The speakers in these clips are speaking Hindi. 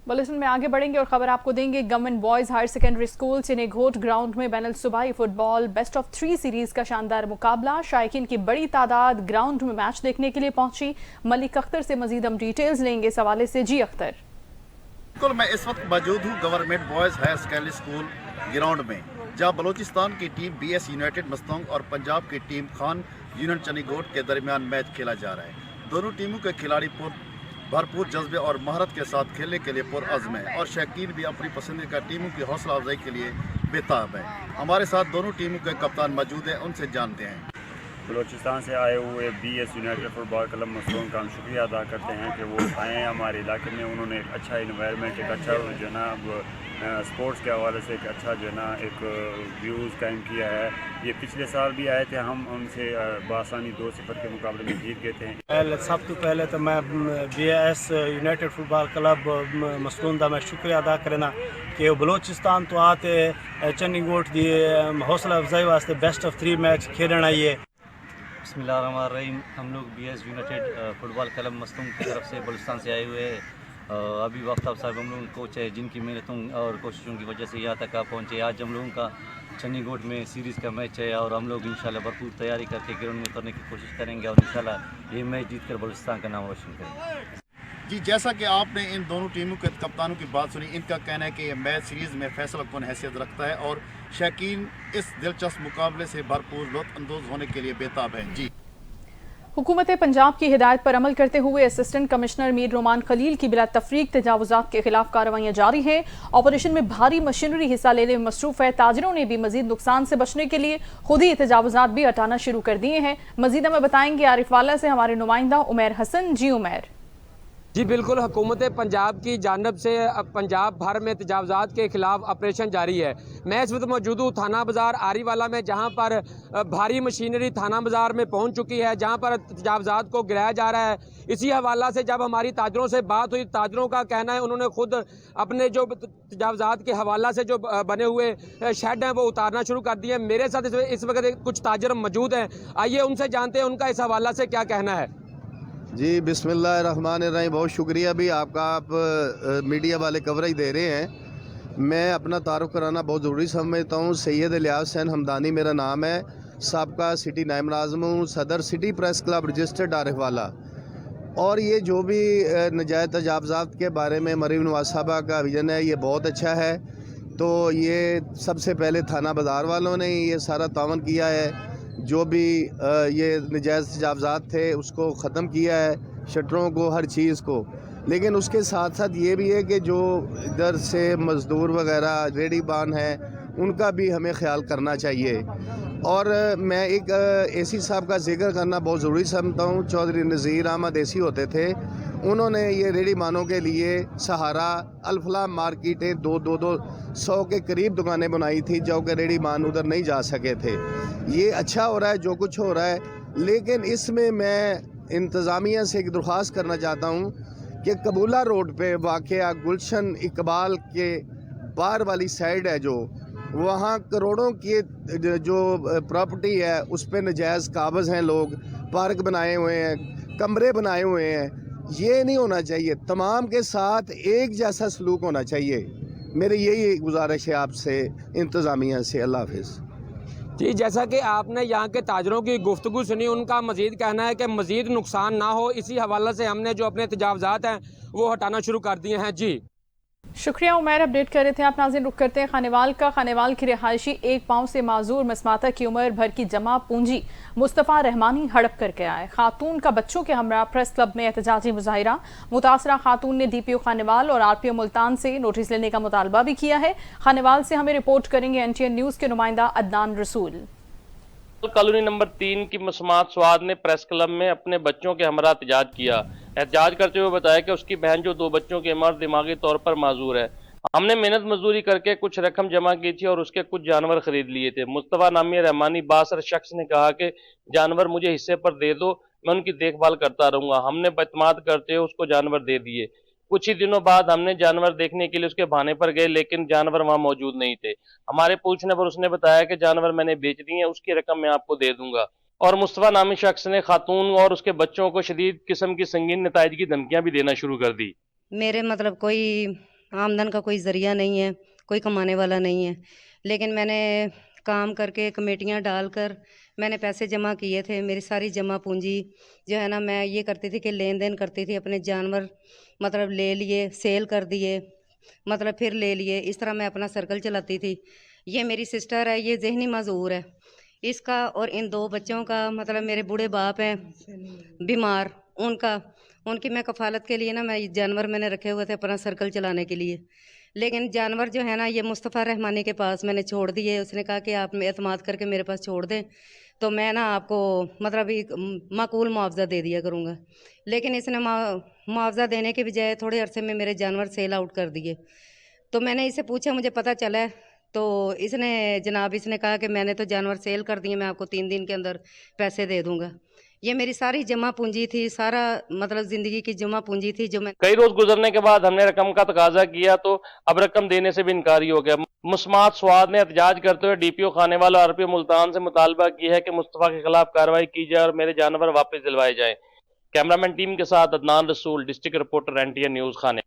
बुलेटिन में आगे बढ़ेंगे और खबर आपको देंगे। Government boys higher secondary school Chiniot ground में बैनुल सूबाई फुटबॉल बेस्ट ऑफ 3 सीरीज का शानदार मुकाबला। शायकीन की बड़ी तादाद ग्राउंड में मैच देखने के लिए पहुंची। मलिक अख्तर से मजीद हम डिटेल्स लेंगे इस हवाले से। जी अख्तर। बिल्कुल, मैं इस वक्त मौजूद हूँ government boys higher secondary school ground में, जहाँ बलूचिस्तान की टीम BS यूनाइटेड मस्तंग और पंजाब की टीम खान यूनियन चनीगोट के दरमियान मैच खेला जा रहा है। दोनों टीमों के खिलाड़ी भरपूर जज्बे और महारत के साथ खेलने के लिए पुरअज़्म है और शौकीन भी अपनी पसंदीदा टीमों की हौसला अफजाई के लिए बेताब है। हमारे साथ दोनों टीमों के कप्तान मौजूद हैं, उनसे जानते हैं। बलूचिस्तान से आए हुए BS यूनाइटेड फुटबॉल क्लब मस्तूम का हम शुक्रिया अदा करते हैं कि वो आए हैं हमारे इलाके में। उन्होंने एक अच्छा इन्वायरमेंट, एक अच्छा जो है ना स्पोर्ट्स के हवाले से एक अच्छा जो है ना एक व्यूज़ कायम किया है। ये पिछले साल भी आए थे, हम उनसे बआसानी 2-0 के मुकाबले में जीत गए थे। सब तो पहले तो मैं BS यूनाइटेड फुटबॉल क्लब मस्तूम का मैं शुक्रिया अदा करना कि बलूचिस्तान तो आते चनीगोट की हौसला अफजाई वास्ते बेस्ट ऑफ 3 मैच खेलना आई है। बिस्मिल्लाहिर्रहमानिर्रहीम। हम लोग BS यूनाइटेड फुटबॉल क्लब मस्तूम की तरफ से बलूचिस्तान से आए हुए हैं। अभी वक्त साहब हम लोग कोच है जिनकी मेहनतों और कोशिशों की वजह से यहाँ तक आप पहुँचे। आज हम लोगों का चनीगोट में सीरीज़ का मैच है और हम लोग इंशाल्लाह भरपूर तैयारी करके ग्राउंड में उतरने की कोशिश करेंगे और इंशाल्लाह ये मैच जीत कर बलूचिस्तान का नाम रोशन करेंगे। जी, जैसा कि आपने इन दोनों टीमों के कप्तानों की बात सुनी, इनका कहना है कि ये मैच सीरीज़ में फैसला कौन हैसियत रखता है और शौकीन इस दिलचस्प मुकाबले से भरपूर लुत्फ़अंदोज़ होने के लिए बेताब है। जी, हुकूमत पंजाब की हिदायत पर अमल करते हुए असिस्टेंट कमिश्नर मीर रोमान खलील की बिला तफरीक तजावुज़ात के खिलाफ कार्रवाइयाँ जारी हैं। ऑपरेशन में भारी मशीनरी हिस्सा लेने में मसरूफ है। ताजरों ने भी मजीद नुकसान से बचने के लिए खुद ही तजावुज़ात भी हटाना शुरू कर दिए हैं। मजीद हमें बताएंगे आरिफवाला से हमारे नुमाइंदा उमैर हसन। जी उमैर। जी बिल्कुल, हुकूमत पंजाब की जानब से पंजाब भर में तजावज़ात के खिलाफ ऑपरेशन जारी है। मैं इस वक्त मौजूद हूँ थाना बाज़ार आरीवाला में, जहाँ पर भारी मशीनरी थाना बाज़ार में पहुँच चुकी है, जहाँ पर तजावज़ात को गिराया जा रहा है। इसी हवाला से जब हमारी ताजरों से बात हुई, ताजरों का कहना है उन्होंने खुद अपने जो तजावज़ात के हवाला से जो बने हुए शेड हैं वो उतारना शुरू कर दिए। मेरे साथ इस वक्त कुछ ताजर मौजूद हैं, आइए उनसे जानते हैं उनका इस हवाला से क्या कहना है। जी बिस्मिल्लाहिर्रहमानिर्रहीम। बहुत शुक्रिया भी आपका, आप मीडिया वाले कवरेज दे रहे हैं। मैं अपना तारुफ कराना बहुत ज़रूरी समझता हूँ। सैयद इलियास हुसैन हमदानी मेरा नाम है, साबका सिटी नायब नाज़िम हूँ, सदर city press club registered Arifwala. और ये जो भी नजायज़ तजावज़ात के बारे में मरीम नवाज साहबा का विज़न है, ये बहुत अच्छा है। तो ये सबसे पहले थाना बाज़ार वालों ने ये सारा तावन किया है, जो भी ये नजायज़ तजावज़ात थे उसको ख़त्म किया है, शटरों को, हर चीज़ को। लेकिन उसके साथ साथ ये भी है कि जो इधर से मज़दूर वग़ैरह रेडी बान हैं उनका भी हमें ख्याल करना चाहिए। और मैं एक AC साहब का जिक्र करना बहुत ज़रूरी समझता हूँ। चौधरी नज़ीर अहमद AC होते थे, उन्होंने ये रेडी मानों के लिए सहारा अल्फला मार्केटें 200 के करीब दुकानें बनाई थी, जो कि रेडी मान उधर नहीं जा सके थे। ये अच्छा हो रहा है जो कुछ हो रहा है, लेकिन इसमें मैं इंतज़ामिया से एक दरख्वास्त करना चाहता हूँ कि कबूला रोड पे वाक़या गुलशन इकबाल के बाहर वाली साइड है, जो वहाँ करोड़ों की जो प्रॉपर्टी है उस पर नजायज़ काबज़ हैं, लोग पार्क बनाए हुए हैं, कमरे बनाए हुए हैं। ये नहीं होना चाहिए, तमाम के साथ एक जैसा सलूक होना चाहिए। मेरी यही गुजारिश है आपसे, इंतज़ामिया से। अल्लाह हाफ़िज़। जी, जैसा कि आपने यहाँ के ताजरों की गुफ्तगू सुनी, उनका मज़ीद कहना है कि मज़ीद नुकसान ना हो, इसी हवाले से हमने जो अपने तजावज़ात हैं वो हटाना शुरू कर दिए हैं। जी शुक्रिया उमैर, अपडेट कर रहे थे आप। नाज़रीन, रुक करते हैं खानेवाल का। खानेवाल की रिहायशी एक पाँव से माजूर मसमाता की उम्र भर की जमा पूंजी मुस्तफ़ा रहमानी हड़प करके आए। खातून का बच्चों के हमरा प्रेस क्लब में एहतजाजी मुजाहिरा। मुतासरा खातून ने DPO खानेवाल और RPO मुल्तान से नोटिस लेने का मुतालबा भी किया है। खानेवाल से हमें रिपोर्ट करेंगे NTN न्यूज़ के नुमाइंदा अदनान रसूल। कॉलोनी नंबर 3 की मसमात स्वाद ने प्रेस क्लब में अपने बच्चों के हमरा एहतजाज किया। एहतजाज करते हुए बताया कि उसकी बहन जो 2 बच्चों की मर्द दिमागी तौर पर माजूर है। हमने मेहनत मजदूरी करके कुछ रकम जमा की थी और उसके कुछ जानवर खरीद लिए थे। मुस्तफ़ा नामी रहमानी बासर शख्स ने कहा कि जानवर मुझे हिस्से पर दे दो, मैं उनकी देखभाल करता रहूँगा। हमने बतमाद करते हुए उसको जानवर दे दिए। कुछ ही दिनों बाद हमने जानवर देखने के लिए उसके बहाने पर गए, लेकिन जानवर वहां मौजूद नहीं थे। हमारे पूछने पर उसने बताया कि जानवर मैंने बेच दिए, उसकी रकम मैं आपको दे दूंगा। और मुस्तफ़ा नामी शख्स ने खातून और उसके बच्चों को शदीद किस्म की संगीन नताइज की धमकियां भी देना शुरू कर दी। मेरे मतलब कोई आमदन का कोई ज़रिया नहीं है, कोई कमाने वाला नहीं है। लेकिन मैंने काम करके कमेटियाँ डालकर मैंने पैसे जमा किए थे। मेरी सारी जमा पूंजी जो है ना, मैं ये करती थी कि लेन देन करती थी। अपने जानवर मतलब ले लिए, सेल कर दिए, मतलब फिर ले लिए। इस तरह मैं अपना सर्कल चलाती थी। ये मेरी सिस्टर है, ये ज़हनी माजूर है। इसका और इन 2 बच्चों का मतलब मेरे बूढ़े बाप हैं बीमार, उनकी मैं कफ़ालत के लिए ना, मैं जानवर मैंने रखे हुए थे अपना सर्कल चलाने के लिए। लेकिन जानवर जो है ना, ये मुस्तफ़ा रहमानी के पास मैंने छोड़ दिए। उसने कहा कि आप एतमाद करके मेरे पास छोड़ दें तो मैं ना आपको मतलब एक माकूल मुआवजा दे दिया करूँगा। लेकिन इसने मुआवजा देने के बजाय थोड़े अरसे में मेरे जानवर सेल आउट कर दिए। तो मैंने इससे पूछा, मुझे पता चला है, तो इसने कहा कि मैंने तो जानवर सेल कर दिए, मैं आपको 3 दिन के अंदर पैसे दे दूँगा। ये मेरी सारी जमा पूंजी थी, सारा मतलब ज़िंदगी की जमा पूंजी थी जो मैं। कई रोज गुजरने के बाद हमने रकम का तकाजा किया तो अब रकम देने से भी इनकारी हो गया। मुस्मात स्वाद ने एहतजाज करते हुए डीपीओ खानेवाल और आरपीओ मुल्तान से मुतालबा किया है कि मुस्तफा के खिलाफ कार्रवाई की जाए और मेरे जानवर वापस दिलवाए जाएं। कैमरामैन टीम के साथ अदनान रसूल, डिस्ट्रिक्ट रिपोर्टर एनटीएन न्यूज खाने।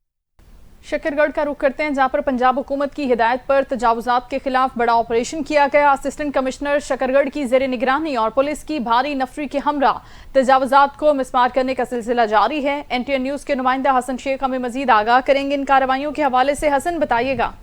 शकरगढ़ का रुख करते हैं, जहां पर पंजाब हुकूमत की हिदायत पर तजावुजात के खिलाफ बड़ा ऑपरेशन किया गया। असिस्टेंट कमिश्नर शकरगढ़ की जेर निगरानी और पुलिस की भारी नफरी के हमरा तजावुजात को मिसमार करने का सिलसिला जारी है। एनटीएन न्यूज के नुमाइंदा हसन शेख हमें मजीद आगाह करेंगे इन कार्रवाइयों के हवाले से। हसन, बताइएगा।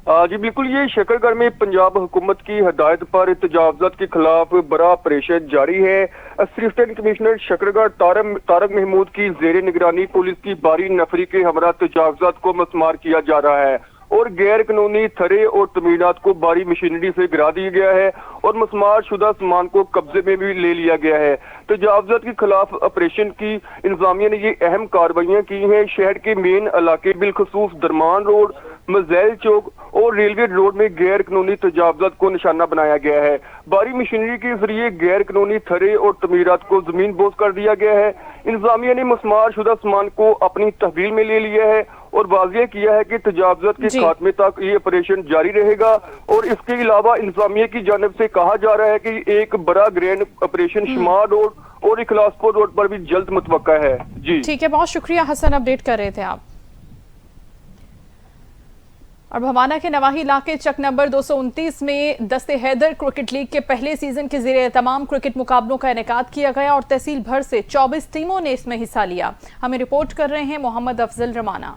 जी बिल्कुल, ये शकरगढ़ में पंजाब हुकूमत की हदायत पर तजावुजात के खिलाफ बड़ा ऑपरेशन जारी है। असिस्टेंट कमिश्नर शकरगढ़ तारक महमूद की जेर निगरानी पुलिस की भारी नफरी के हमरा तजावुजात को मसमार किया जा रहा है और गैर कानूनी थरे और तमीनात को भारी मशीनरी से गिरा दिया गया है और मसमार शुदा सामान को कब्जे में भी ले लिया गया है। तजावुजात के खिलाफ ऑपरेशन की इंतजामिया ने ये अहम कार्रवाइयां की हैं। शहर के मेन इलाके बिलखसूस दरमान रोड, मज़ैल चौक और रेलवे रोड में गैर कानूनी तजावुजात को निशाना बनाया गया है। भारी मशीनरी के जरिए गैर कानूनी थरे और तमीरात को जमीन बोझ कर दिया गया है। इंतजामिया ने मसमार शुदा सामान को अपनी तहवील में ले लिया है और वाज़ेह किया है कि तजावुजात के खात्मे तक ये ऑपरेशन जारी रहेगा। और इसके अलावा इंतजामिया की जानिब से कहा जा रहा है कि एक बड़ा ग्रैंड ऑपरेशन शुमार रोड और इखलासपुर रोड पर भी जल्द मुतवक्का है। जी ठीक है, बहुत शुक्रिया हसन, अपडेट कर रहे थे आप। और भवाना के नवाही इलाके चक नंबर 229 में दस्ते हैदर क्रिकेट लीग के पहले सीजन के ज़रिए तमाम क्रिकेट मुकाबलों का इनेकाद किया गया और तहसील भर से 24 टीमों ने इसमें हिस्सा लिया। हमें रिपोर्ट कर रहे हैं मोहम्मद अफजल रमाना।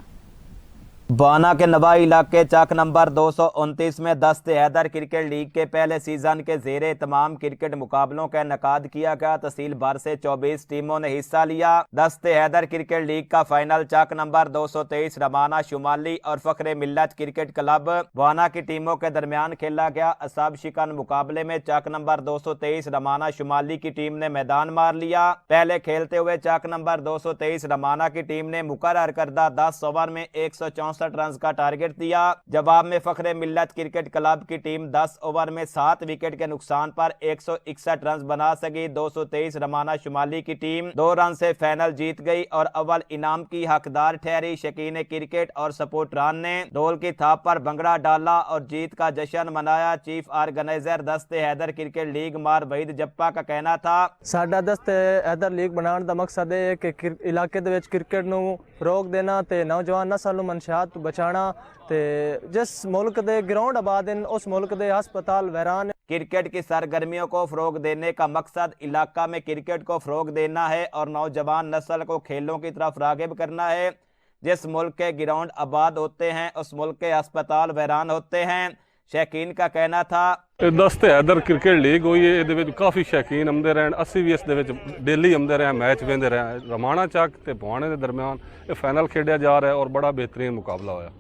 भवाना के नवाही इलाके चक नंबर 229 में दस्ते हैदर क्रिकेट लीग के पहले सीजन के ज़ेरे तमाम क्रिकेट मुकाबलों का इनेकाद किया गया। तहसील भर से 24 टीमों ने हिस्सा लिया। दस्ते हैदर क्रिकेट लीग का फाइनल चक नंबर 223 रमाना शुमाली और फखरे मिल्लत क्रिकेट क्लब भवाना की टीमों के दरमियान खेला गया। असब शिकन मुकाबले में चक नंबर 223 रमाना शुमाली की टीम ने मैदान मार लिया। पहले खेलते हुए चक नंबर 223 रमाना की टीम ने मुकर्रर करदा 10 ओवर में 164 रन का टारगेट दिया। जवाब में फखरे मिल्लत क्रिकेट क्लब की टीम 10 ओवर में 7 विकेट के नुकसान पर 161 रन बना सकी। 223 रमाना शुमाली की टीम 2 रन से फाइनल जीत गई और अव्वल इनाम की हकदार ठहरी। शकीन क्रिकेट और सपोर्टरान ने ढोल की थाप पर भंगड़ा डाला और जीत का जश्न मनाया। चीफ ऑर्गेनाइजर दस्ते हैदर क्रिकेट लीग मार वहीद जप्पा का कहना था, साडा दस्ते हैदर लीग बनाने का मकसद है कि इलाके दे विच क्रिकेट नूं फरोग देना ते नौजवान नस्ल नूं मनशियात बचाना ते जिस मुल्क दे ग्राउंड आबाद हैं उस मुल्क दे हस्पताल वैरान। क्रिकेट की सरगर्मियों को फरोग देने का मकसद इलाका में क्रिकेट को फरोग देना है और नौजवान नस्ल को खेलों की तरफ रागिब करना है। जिस मुल्क के ग्राउंड आबाद होते हैं उस मुल्क के अस्पताल वैरान होते हैं। शौकीन का कहना था, दस्ते हैदर क्रिकेट लीग हुई है, काफ़ी शौकीन आते रहन। असी भी इस डेली आते रहे, मैच वेंदे रहे। रमाना चक ते भवाने के दरमियान ये फाइनल खेड़ा जा रहा है और बड़ा बेहतरीन मुकाबला होया।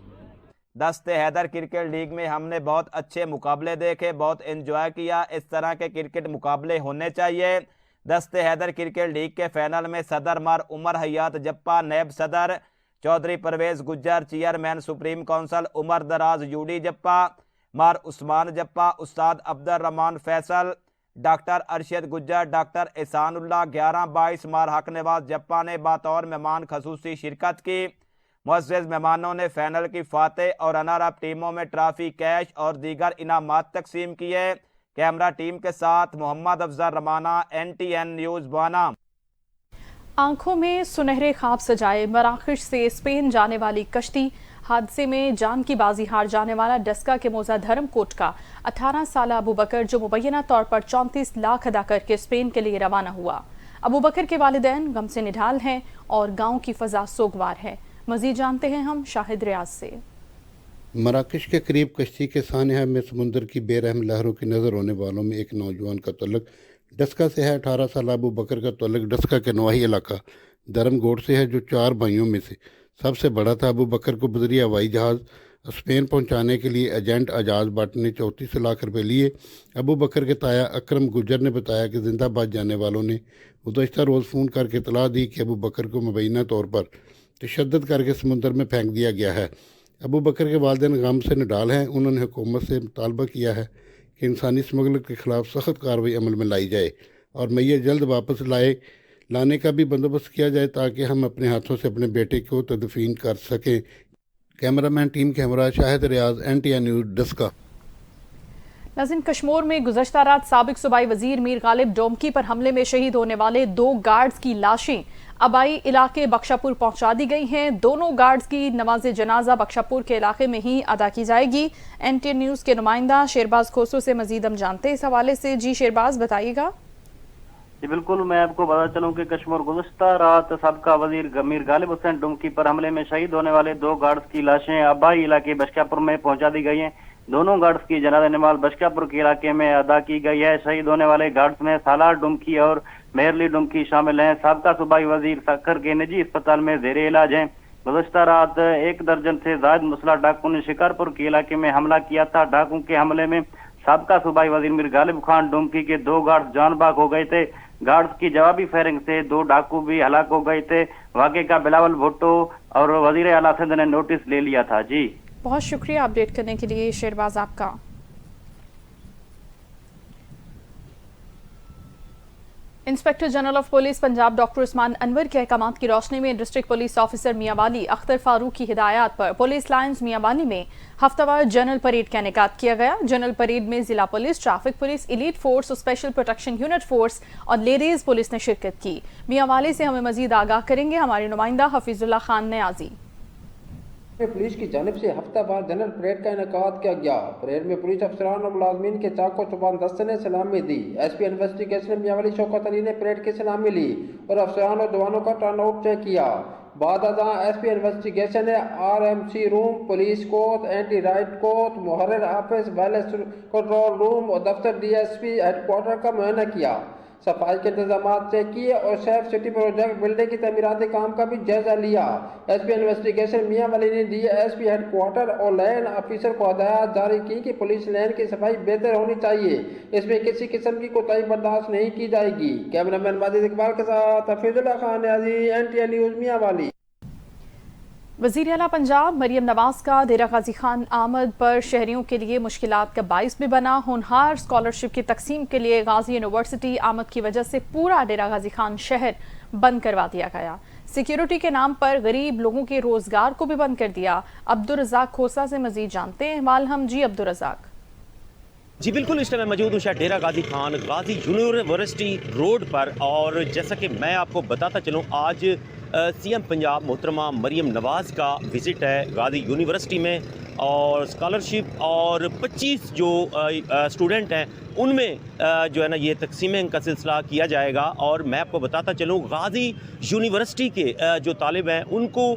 दस्ते हैदर क्रिकेट लीग में हमने बहुत अच्छे मुकाबले देखे, बहुत एंजॉय किया। इस तरह के क्रिकेट मुकाबले होने चाहिए। दस्ते हैदर क्रिकेट लीग के फाइनल में सदर मार उमर हयात जप्पा, नैब सदर Chaudhry Parvez Gujjar, chairman supreme council Umar Daraz यूडी जप्पा, मार उस्मान जप्पा, उस्ताद अब्दुल रहमान फैसल, डॉक्टर अरशद गुज्जर, डॉक्टर एहसानुल्लाह 11-22 मार हक नवाज जप्पा ने बतौर मेहमान खसूसी शिरकत की। मुअज़्ज़ज़ मेहमानों ने फाइनल की फातेह और रनर अप टीमों में ट्रॉफी, कैश और दीगर इनामात तकसीम किए। कैमरा टीम के साथ मोहम्मद अफजल रमाना, NTN न्यूज़ भवाना। आंखों में सुनहरे ख्वाब सजाए मराकश से स्पेन जाने वाली कश्ती, हादसे में जान की बाजी हार जाने वाला डस्का के मोजा धर्मकोट का 18 साल अबू बकर, जो मुबैना तौर पर 34 लाख अदा करके स्पेन के लिए रवाना हुआ। अबू बकर के वालिदैन गम से निढाल हैं और गांव की फजा सोगवार है। मजीद जानते हैं हम शाहिद रियाज से। मराकश के करीब कश्ती के सानिया में समुंदर की बेरहम लहरों की नज़र होने वालों में एक नौजवान का तल्लुक डस्का से है। 18 साल अबू बकर का तल्लुक डस्का के नवाही इलाका धर्मकोट से है, जो 4 भाइयों में से सबसे बड़ा था। अबू बकर को बदरी हवाई जहाज़ स्पेन पहुंचाने के लिए एजेंट एजाज भट्ट ने 34 लाख रुपए लिए। अबू बकर के ताया अकरम गुजर ने बताया कि जिंदाबाद जाने वालों ने गुज़श्ता रोज़ फ़ोन करके इतला दी कि अबू बकर को मुबैना तौर पर तशद्दुद करके समुंदर में फेंक दिया गया है। अबू बकर के वालिदैन गम से निडाल हैं। उन्होंने हुकूमत से मुतालबा किया है कि इंसानी स्मगलर के ख़िलाफ़ सख्त कार्रवाई अमल में लाई जाए और मैयत जल्द वापस लाने का भी बंदोबस्त किया जाए ताकि हम अपने हाथों से अपने बेटे को तदफीन कर सकें। कैमरामैन टीम के हमरा शाहिद रियाज, NTN न्यूज़, डस्का। नाज़रीन, कश्मीर में गुज़श्ता रात साबिक सूबाई वज़ीर मीर गालिब डोमकी पर हमले में शहीद होने वाले 2 गार्ड्स की लाशें आबाई इलाके बख्शापुर पहुंचा दी गई हैं। दोनों गार्ड्स की नमाज जनाजा बख्शापुर के इलाके में ही अदा की जाएगी। NTN न्यूज़ के नुमाइंदा शेरबाज खोसो से मजीद हम जानते हैं इस हवाले से। जी शेरबाज, बताइएगा। जी बिल्कुल, मैं आपको बता चलूं कि कश्मीर गुज़श्ता रात सबका वजीर मीर गालिब हुसैन डुमकी पर हमले में शहीद होने वाले 2 गार्ड्स की लाशें आबाई इलाके बख्शापुर में पहुंचा दी गई हैं। दोनों गार्ड्स की जनाजा नमाज बख्शापुर के इलाके में अदा की गई है। शहीद होने वाले गार्ड्स में सालार डुमकी और मेहरली डुमकी शामिल हैं। साबका सूबाई वजीर सक्खर के निजी अस्पताल में जेर इलाज हैं। गुज़श्ता रात 1 दर्जन से ज्यादा मुसल्लह डाकुओं ने शिकारपुर के इलाके में हमला किया था। डाकुओं के हमले में साबका सूबाई वजीर मीर गालिब खान डुमकी के 2 गार्ड्स जान बाग हो गए थे। गार्ड्स की जवाबी फायरिंग से 2 डाकू भी हलाक हो गए थे। वाक़े का बिलावल भुट्टो और वजीर आला सिंध ने नोटिस ले लिया था। जी बहुत शुक्रिया अपडेट करने के लिए शेरबाज आपका। Inspector general of police Punjab doctor Usman Anwar के अहकामात की रोशनी में district police officer Mianwali Akhtar Farooq की हिदायत पर पुलिस लाइन्स मियांवाली में हफ्तावार जनरल परेड का इनेकाद किया गया। जनरल परेड में जिला police, traffic police, elite force और स्पेशल प्रोटेक्शन यूनिट फोर्स और लेडीज पुलिस ने शिरकत की। मियांवाली से हमें मजीद आगाह करेंगे हमारे नुमाइंदा हफीजुल्लाह खान न्याजी। पुलिस की जानिब से हफ्तावार जनरल परेड का इनेकाद किया गया। परेड में पुलिस अफसरान और मुलाजमीन के चाको चौबान दस्ते ने सलामी दी। SP इन्वेस्टिगेशन मियांवाली शौकत अली ने परेड की सलामी ली और अफसरान और जवानों का टर्न आउट चेक किया। बाद अज़ां SP इन्वेस्टिगेशन ने RMC room, police court, anti riot court, मुहर्रिर ऑफिस, वायलेंस कंट्रोल रूम और दफ्तर DSP हेडक्वार्टर का मुआयना किया। सफाई के इंतजाम चेक किए और सेफ सिटी प्रोजेक्ट बिल्डिंग की तमीराती काम का भी जायजा लिया। SP इन्वेस्टिगेशन मियांवाली ने DSP हेडक्वार्टर और लैंड ऑफिसर को हदायत जारी की कि पुलिस लैंड की सफाई बेहतर होनी चाहिए। इसमें किसी किस्म की कोताही बर्दाश्त नहीं की जाएगी। कैमरामैन माजिद इकबाल के साथ हफीजुल्लाह खान न्याजी, NTN न्यूज़ मियांवाली। वज़ीर आला पंजाब मरियम नवाज का डेरा गाजी खान आमद पर शहरियों के लिए मुश्किलात का बाइस भी बना। होनहार स्कॉलरशिप की तकसीम के लिए गाजी यूनिवर्सिटी आमद की वजह से पूरा डेरा गाजी खान शहर बंद करवा दिया गया। सिक्योरिटी के नाम पर गरीब लोगों के रोजगार को भी बंद कर दिया। अब्दुल रज़ाक खोसा से मजीद जानते हैं माल हम। जी अब्दुल रज़ाक। जी बिल्कुल, इस टाइम मैं मौजूद हूँ शायद डेरा गाजी खान गाजी यूनिवर्सिटी रोड पर और जैसा कि मैं आपको बताता चलूँ, आज CM पंजाब मोहतरमा मरियम नवाज़ का विज़िट है गाजी यूनिवर्सिटी में और स्कॉलरशिप और 25 जो स्टूडेंट हैं उनमें जो है ना ये तकसीम का सिलसिला किया जाएगा। और मैं आपको बताता चलूँ, गाजी यूनिवर्सिटी के जो तालिब हैं उनको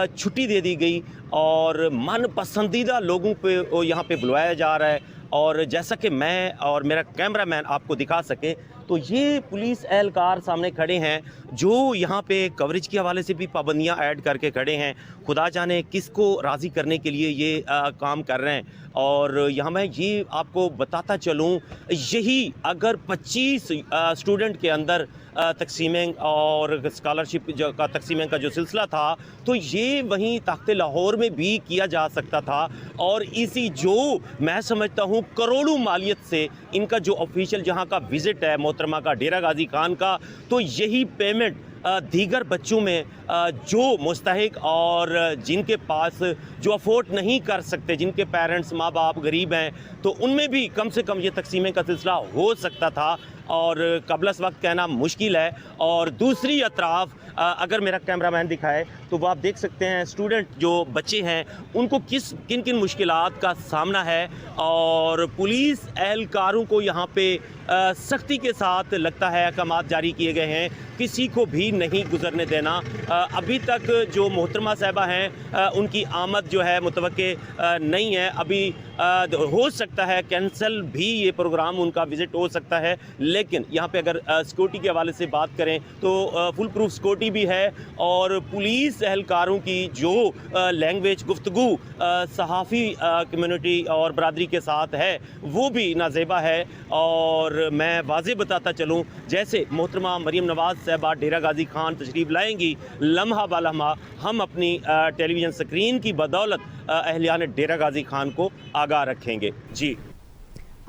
छुट्टी दे दी गई और मन पसंदीदा लोगों पे यहाँ पे बुलवाया जा रहा है। और जैसा कि मैं और मेरा कैमरामैन आपको दिखा सके तो ये पुलिस एहलकार सामने खड़े हैं जो यहाँ पे कवरेज के हवाले से भी पाबंदियाँ ऐड करके खड़े हैं। खुदा जाने किसको राज़ी करने के लिए ये काम कर रहे हैं। और यहाँ मैं ये आपको बताता चलूँ, यही अगर 25 स्टूडेंट के अंदर तकसीमें और स्कॉलरशिप का तकसीमें का जो सिलसिला था तो ये वहीं तख्त लाहौर में भी किया जा सकता था। और इसी जो मैं समझता हूँ करोड़ों मालियत से इनका जो ऑफिशियल जहाँ का विज़िट है मोहतरमा का डेरा गाजी खान का, तो यही पेमेंट दीगर बच्चों में जो मुस्तहिक और जिनके पास जो अफोर्ड नहीं कर सकते, जिनके पेरेंट्स माँ बाप गरीब हैं, तो उनमें भी कम से कम ये तकसीमें का सिलसिला हो सकता था। और कबलस वक्त कहना मुश्किल है। और दूसरी अतराफ अगर मेरा कैमरामैन दिखाए तो वो आप देख सकते हैं स्टूडेंट जो बच्चे हैं उनको किन किन मुश्किलात का सामना है, और पुलिस एहलकारों को यहाँ पे सख्ती के साथ लगता है अहकामात जारी किए गए हैं, किसी को भी नहीं गुजरने देना। अभी तक जो मोहतरमा साहिबा हैं उनकी आमद जो है मुतवक्के नहीं है, अभी हो सकता है कैंसल भी ये प्रोग्राम उनका विज़िट हो सकता है। लेकिन यहाँ पे अगर सिक्योरिटी के हवाले से बात करें तो फुल प्रूफ सिक्योरिटी भी है, और पुलिस एहलकारों की जो लैंग्वेज गुफ्तगू सहाफ़ी कम्युनिटी और बरादरी के साथ है वो भी नाजेबा है। और मैं वाज़ेह बताता चलूँ, जैसे मोहतरमा मरीम नवाज़ साहबा डेरा गाजी खान तशरीफ़ लाएंगी, लम्हा बालम्हा हम अपनी टेलीविज़न स्क्रीन की बदौलत अहलियान डेरा गाजी खान को आगाह रखेंगे। जी।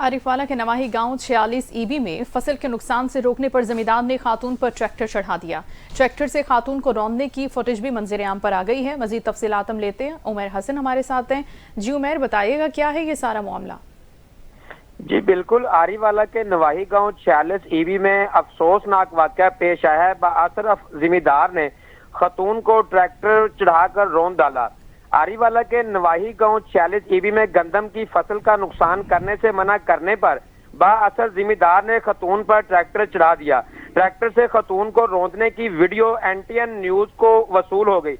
आरिफवाला के नवाही गांव 46 ईबी में फसल के नुकसान से रोकने पर जमींदार ने खातून पर ट्रैक्टर चढ़ा दिया। ट्रैक्टर से खातून को रौंदने की फुटेज भी मंजर आम पर आ गई है। मजीद तफसीलात हम लेते हैं, उमर हसन हमारे साथ हैं। जी उमर, बताइएगा क्या है ये सारा मामला? जी बिल्कुल, आरीवाला के नवाही गांव 46 ईबी में अफसोसनाक वाकया पेश आया है। बाअसर जिम्मेदार ने खतून को ट्रैक्टर चढ़ाकर रौंद डाला। आरीवाला के नवाही गांव 46 ईबी में गंदम की फसल का नुकसान करने से मना करने पर बाअसर जिम्मेदार ने खतून पर ट्रैक्टर चढ़ा दिया। ट्रैक्टर से खतून को रौंदने की वीडियो एनटीएन न्यूज को वसूल हो गई,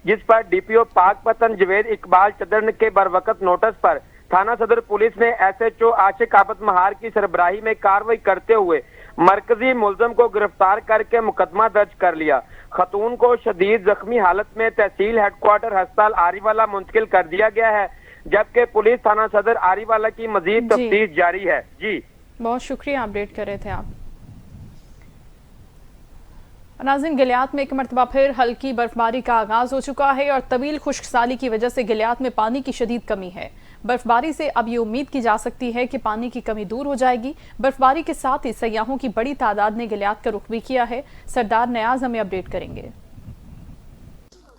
जिस पर डीपीओ पाकपतन जवेद इकबाल चदर के बरवकत नोटिस पर थाना सदर पुलिस ने एसएचओ आशिक आबद महार की सरबराही में कार्रवाई करते हुए मरकजी मुलजम को गिरफ्तार करके मुकदमा दर्ज कर लिया। खतून को शदीद जख्मी हालत में तहसील हेडक्वार्टर अस्पताल आरीवाला मुंतकिल कर दिया गया है, जबकि पुलिस थाना सदर आरीवाला की मजीद तफ्तीश जारी है। जी बहुत शुक्रिया, अपडेट कर रहे थे आप। नाज़रीन, गिलियात में एक मरतबा फिर हल्की बर्फबारी का आगाज हो चुका है और तवील खुश्क साली की वजह से गिलियात में पानी की शदीद कमी है। बर्फबारी से अब ये उम्मीद की जा सकती है कि पानी की कमी दूर हो जाएगी। बर्फबारी के साथ ही सयाहों की बड़ी तादाद ने गिलियात का रुख भी किया है। सरदार नयाज हमें अपडेट करेंगे।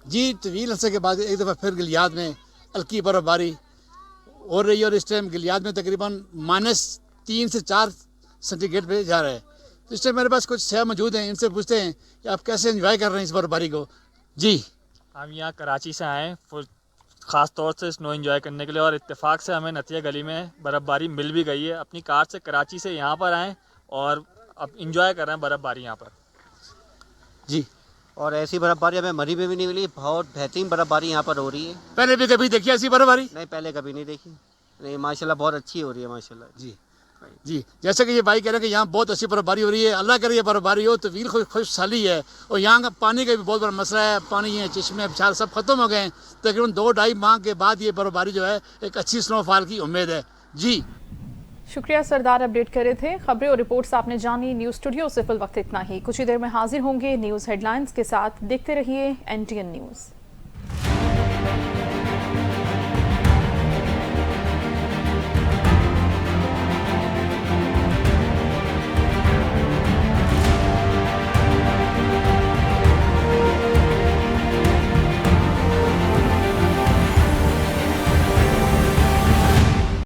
जी, तवील अरसे के बाद एक दफ़ा फिर गिलियात में हल्की बर्फबारी हो रही है और इस टाइम गिलियात में तकरीबन -3 से 4 सेंटीग्रेड पे जा रहा है। तो इस टाइम मेरे पास कुछ सयाह मौजूद हैं, इनसे पूछते हैं कि आप कैसे एंजॉय कर रहे हैं इस बर्फबारी को। जी, हम यहाँ कराची से आए हैं ख़ास तौर से स्नो एंजॉय करने के लिए, और इत्तेफाक से हमें नतिया गली में बर्फ़बारी मिल भी गई है। अपनी कार से कराची से यहाँ पर आए और अब इंजॉय कर रहे हैं बर्फ़बारी यहाँ पर। जी, और ऐसी बर्फ़बारी हमें मरी में भी नहीं मिली। बहुत बेहतरीन बर्फ़बारी यहाँ पर हो रही है। पहले भी कभी देखी ऐसी बर्फबारी? नहीं, पहले कभी नहीं देखी। नहीं, माशाल्लाह बहुत अच्छी हो रही है माशाल्लाह। जी, जैसे कि ये भाई कह रहे हैं कि यहाँ बहुत अच्छी बर्फबारी हो रही है। अल्लाह करे ये बर्फबारी हो, तवील खुशहाली है। और यहाँ का पानी का भी बहुत बड़ा मसला है। पानी है, चश्मे बिचार सब खत्म हो गए हैं। तकरीबन 2-2.5 माह के बाद ये बर्फबारी जो है एक अच्छी स्नोफॉल की उम्मीद है। जी शुक्रिया सरदार, अपडेट कर रहे थे। खबरें और रिपोर्ट्स आपने जानी। न्यूज़ स्टूडियो से फिल वक्त इतना ही। कुछ ही देर में हाजिर होंगे न्यूज़ हेडलाइंस के साथ। देखते रहिए NTN न्यूज़।